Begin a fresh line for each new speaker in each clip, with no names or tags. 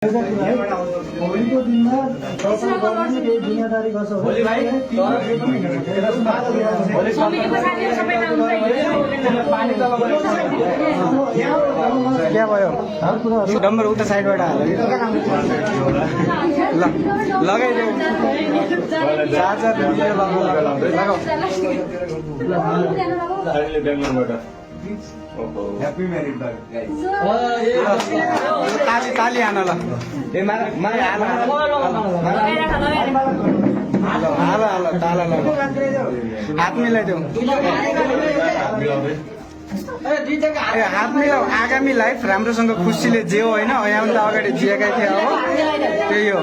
होलीको दिनमा जिम्मेदारी गर्छ क्या भयो डम्बर उता साइडबाट लगाइदेऊ चार्जर लगाऊ
Happy married life, guys.
ताली आना ल ताला हात मिलाइदेऊ हात मिलाऊ आगामी लाइफ राम्रोसँग खुसीले जियो होइन यहाँभन्दा अगाडि जिएकै थिए अब त्यही हो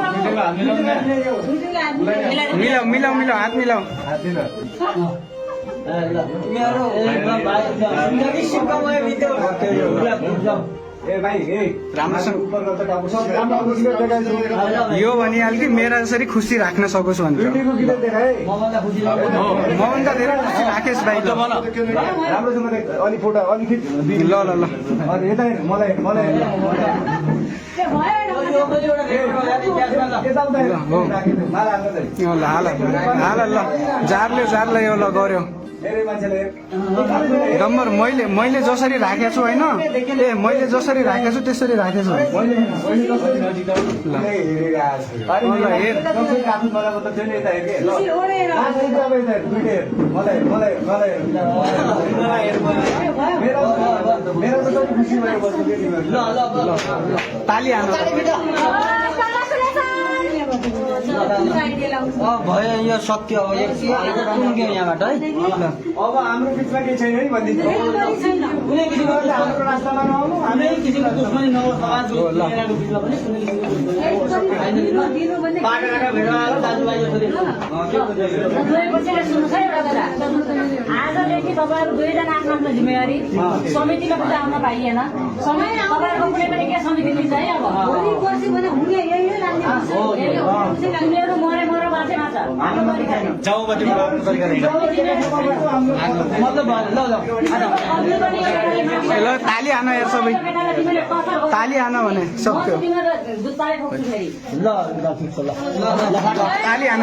मिलाऊ मिलाऊ मिलाऊ हात मिलाऊ यो भनिहाल्यो कि मेरा जसरी खुसी राख्न सकोस् भनेर मभन्दा धेरै खुसी राखेस् भाइ ल ल ल ल जारले यो ल गऱ्यो डम्बर मैले जसरी राखेको छु होइन ए मैले जसरी राखेको छु त्यसरी राखेको छु ताली हान्नु
भयो यो सत्य हो यहाँबाट है
अब हाम्रो बिचमा केही छैन है भनिदिनु कुनै किसिमको हाम्रो रास्तामा नआउनु हामी किसिमको दुश्मनी नहोस्
आजदेखि तपाईँहरू दुईजना आफ्नो आफ्नो जिम्मेवारी समितिमा पनि आउन पाइएन तपाईँहरूको कुनै पनि के समिति लिन्छ है अब उनीहरू मरे बाँचे बाँच
ल ताली हान यार सबै ताली हान भने सक्यो ताली हान